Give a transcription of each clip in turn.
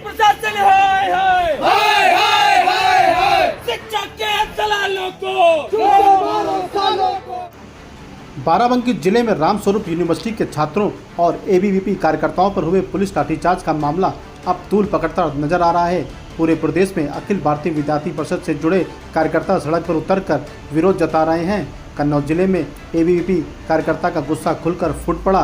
प्रशासन हाय हाय हाय हाय हाय हाय, शिक्षा के दलालों को। बाराबंकी जिले में रामस्वरूप यूनिवर्सिटी के छात्रों और एबीवीपी कार्यकर्ताओं पर हुए पुलिस लाठीचार्ज का मामला अब तूल पकड़ता नजर आ रहा है। पूरे प्रदेश में अखिल भारतीय विद्यार्थी परिषद से जुड़े कार्यकर्ता सड़क पर उतरकर विरोध जता रहे हैं। कन्नौज जिले में एबीवीपी कार्यकर्ता का गुस्सा खुलकर फूट पड़ा।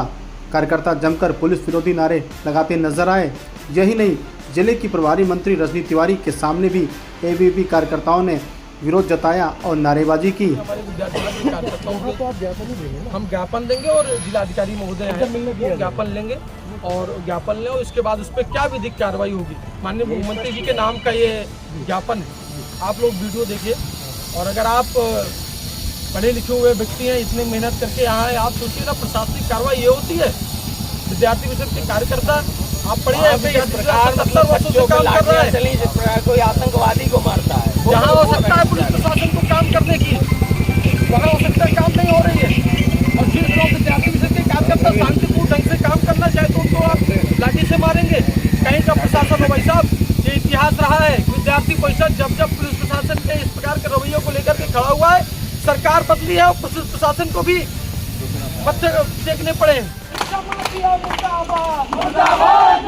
कार्यकर्ता जमकर पुलिस विरोधी नारे लगाते नजर आए। यही नहीं, जिले की प्रभारी मंत्री रजनी तिवारी के सामने भी एबीवीपी कार्यकर्ताओं ने विरोध जताया और नारेबाजी की। हमारे विद्यार्थी कार्यकर्ताओं को हम ज्ञापन देंगे और जिलाधिकारी महोदय हैं ज्ञापन लेंगे और ज्ञापन लें और इसके बाद उस पर क्या विधिक कार्रवाई होगी। माननीय मुख्यमंत्री जी के नाम का ये ज्ञापन है। आप लोग वीडियो देखिए और अगर आप पढ़े लिखे हुए व्यक्ति हैं, इतने मेहनत करके यहाँ आए, आप सोचिए ना प्रशासनिक कार्रवाई ये होती है। विद्यार्थी परिषद के कार्यकर्ता आप पढ़िए, कोई आतंकवादी को मारता है, जहाँ हो सकता है पुलिस प्रशासन को काम करने की, वहाँ हो सकता है काम नहीं हो रही है। और जिन लोग विद्यार्थी परिषद के कार्यकर्ता शांतिपूर्ण ढंग से काम करना चाहे तो उनको आप लाठी से मारेंगे। कहीं का प्रशासन हो भाई साहब, ये इतिहास रहा है। विद्यार्थी परिषद जब पुलिस प्रशासन के इस प्रकार के रवैयों को लेकर के खड़ा हुआ है, सरकार बदली है और पुलिस प्रशासन को भी पत्थर देखने पड़े।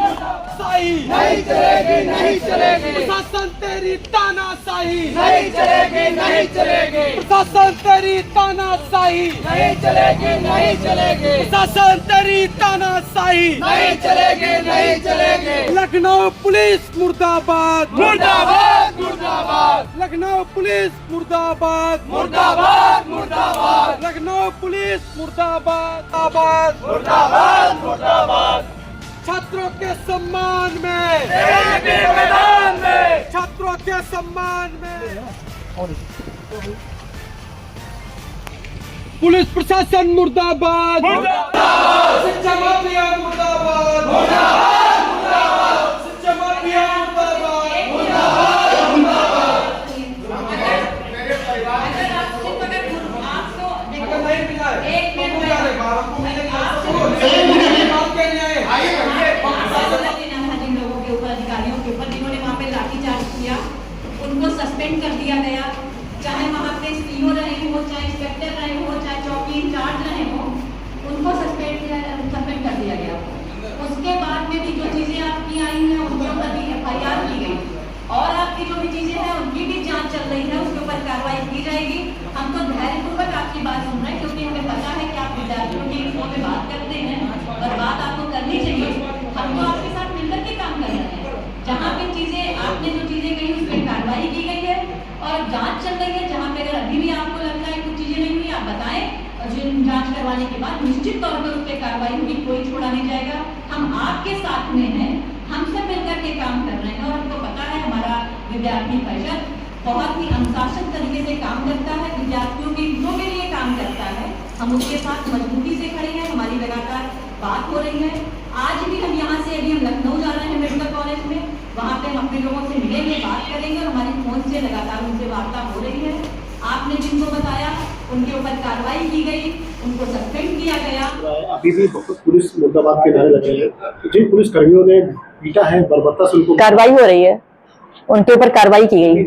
नहीं चलेगी, नहीं चलेगी, प्रशासन तेरी तानाशाही नहीं चलेगी, नहीं चलेगी, प्रशासन तेरी तानाशाही नहीं चलेगी, नहीं चलेगी, प्रशासन तेरी तानाशाही नहीं चलेगी, नहीं चलेगी। लखनऊ पुलिस मुर्दाबाद, मुर्दाबाद, मुर्दाबाद, लखनऊ पुलिस मुर्दाबाद, मुर्दाबाद, मुर्दाबाद, लखनऊ पुलिस मुर्दाबाद, आबाद मुर्दाबाद, मुर्दाबाद। छात्रों के सम्मान में, एबीवीपी मैदान में, छात्रों के सम्मान में पुलिस प्रशासन मुर्दाबाद, मुर्दाबाद, शिक्षा माफिया मुर्दाबाद, मुर्दाबाद, मुर्दाबाद, शिक्षा माफिया मुर्दाबाद, मुर्दाबाद, मुर्दाबाद। अगर नहीं मिला है एक तो मिनट क्या में- रहेगा? आपको मिलेगा जिन लोगों के ऊपर, अधिकारियों के ऊपर जिन्होंने वहाँ पे लाठीचार्ज किया, उनको सस्पेंड कर दिया गया। चाहे वहाँ पे सीओ रहे हो, चाहे इंस्पेक्टर रहे हो, चाहे चौकी इंचार्ज रहे हो, उनको सस्पेंड कर दिया गया। उसके बाद में भी जो चीजें आपकी आई हैं उनके ऊपर भी FIR की गई और आपकी जो भी चीजें हैं उनकी भी जांच चल रही है, उसके ऊपर कार्रवाई की जाएगी। हम तो धैर्यपूर्वक आपकी बात सुन रहे हैं क्योंकि हमें पता है कि आप विद्यार्थियों के हितों में बात करते हैं और बात आपको करनी चाहिए। हम तो आपके साथ मिलकर के काम कर रहे हैं। जहाँ पे चीजें आपने जो चीजें कही उस पर कार्रवाई की गई है और जांच चल रही है। जहाँ पे अगर अभी भी आपको लगता है कुछ चीजें नहीं हुई, आप बताएं और जो जांच करवाने के बाद निश्चित तौर पर उस पर कार्रवाई होगी, कोई छोड़ा नहीं जाएगा। हम आपके साथ में हैं, हम सब मिलकर के काम कर रहे हैं और हमको पता है हमारा विद्यार्थी परिषद बहुत ही अनुशासन तरीके से काम करता है, विद्यार्थियों के हितों के लिए काम करता है। हम उसके साथ मजबूती से खड़े हैं, हमारी लगातार बात हो रही है। आज भी हम यहाँ से अभी हम लखनऊ जा रहे हैं मेडिकल कॉलेज में, वहाँ पे हम अपने लोगों से मिलेंगे, बात करेंगे और हमारी फोन से लगातार उनसे वार्ता हो रही है। आपने जिनको बताया उनके ऊपर कार्रवाई की गई, उनको सस्पेंड किया गया। अभी भी पुलिस मुर्दाबाद के नारे लगे हैं। जिन पुलिस कर्मियों ने पीटा है, बर्बरता से उनको कार्रवाई हो रही है, उनके ऊपर कार्रवाई की गई,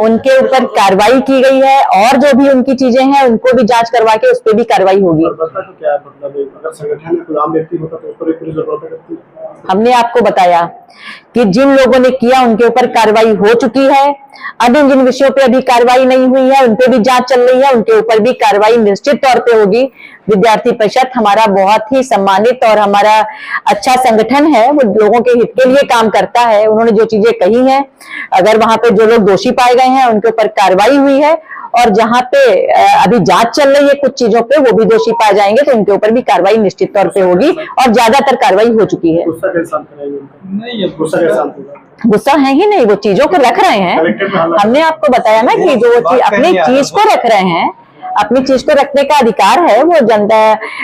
उनके ऊपर कार्रवाई की गई है और जो भी उनकी चीजें हैं उनको भी जांच करवा के उस पर भी कार्रवाई होगी। बर्बरता का क्या मतलब है? अगर संगठन में कोई आम व्यक्ति होता तो उस पर भी पुलिस बर्बरता करती है। हमने आपको बताया कि जिन लोगों ने किया उनके ऊपर कार्रवाई हो चुकी है। अन्य जिन विषयों पे अभी कार्रवाई नहीं हुई है उन पे भी जांच चल रही है, उनके ऊपर भी कार्रवाई निश्चित तौर पे होगी। विद्यार्थी परिषद हमारा बहुत ही सम्मानित और हमारा अच्छा संगठन है, वो लोगों के हित के लिए काम करता है। उन्होंने जो चीजें कही हैं, अगर वहां पे जो लोग दोषी पाए गए हैं उनके ऊपर कार्रवाई हुई है और जहां पे अभी जांच चल रही है कुछ चीजों पे, वो भी दोषी पाए जाएंगे तो उनके ऊपर भी कार्रवाई निश्चित तौर पे होगी और ज्यादातर कार्रवाई हो चुकी है। गुस्सा कैसे शांत कराएंगे उनका? नहीं, गुस्सा कैसे शांत होगा? गुस्सा है ही नहीं, वो चीजों को रख रहे हैं। हमने आपको बताया ना कि जो अपनी चीज को रख रहे हैं, अपनी चीज को रखने का अधिकार है। वो जनता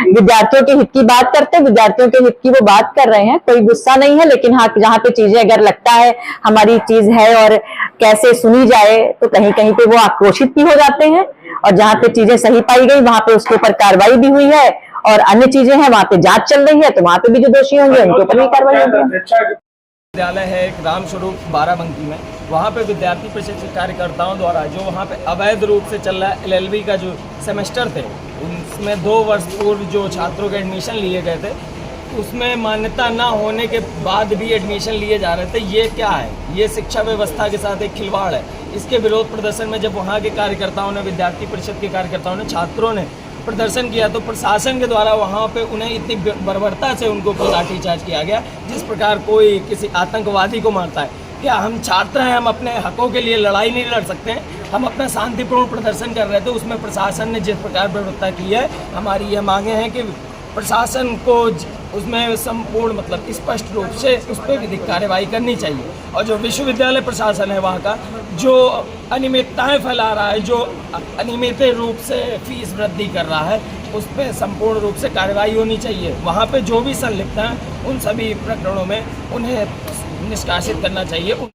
विद्यार्थियों के हित की बात करते हैं, विद्यार्थियों के हित की वो बात कर रहे हैं, कोई गुस्सा नहीं है। लेकिन हाँ, जहाँ पे चीजें अगर लगता है हमारी चीज है और कैसे सुनी जाए तो कहीं कहीं पे वो आक्रोशित भी हो जाते हैं और जहाँ पे चीजें सही पाई गई वहां पे उसके ऊपर कार्रवाई भी हुई है और अन्य चीजें हैं वहां पे जांच चल रही है तो वहां पे भी जो दोषी होंगे उनके ऊपर भी कार्रवाई होगी। विद्यालय है एक रामस्वरूप बाराबंकी में, वहाँ पे विद्यार्थी परिषद के कार्यकर्ताओं द्वारा जो वहाँ पे अवैध रूप से चल रहा है LLB का जो सेमेस्टर थे, उसमें 2 वर्ष पूर्व जो छात्रों के एडमिशन लिए गए थे, उसमें मान्यता ना होने के बाद भी एडमिशन लिए जा रहे थे। ये क्या है? ये शिक्षा व्यवस्था के साथ एक खिलवाड़ है। इसके विरोध प्रदर्शन में जब वहाँ के कार्यकर्ताओं ने, विद्यार्थी परिषद के कार्यकर्ताओं ने, छात्रों ने प्रदर्शन किया तो प्रशासन के द्वारा वहाँ पे उन्हें इतनी बर्बरता से उनको लाठीचार्ज किया गया जिस प्रकार कोई किसी आतंकवादी को मारता है। क्या हम छात्र हैं, हम अपने हकों के लिए लड़ाई नहीं लड़ सकते हैं? हम अपना शांतिपूर्ण प्रदर्शन कर रहे थे, उसमें प्रशासन ने जिस प्रकार बर्बरता की है, हमारी ये मांगे हैं कि प्रशासन को उसमें संपूर्ण मतलब स्पष्ट रूप से उस पर विधिक कार्रवाई करनी चाहिए। और जो विश्वविद्यालय प्रशासन है वहाँ का, जो अनियमितताएं फैला रहा है, जो अनियमित रूप से फीस वृद्धि कर रहा है, उस पर संपूर्ण रूप से कार्रवाई होनी चाहिए। वहाँ पे जो भी संलिप्त हैं उन सभी प्रकरणों में उन्हें निष्कासित करना चाहिए।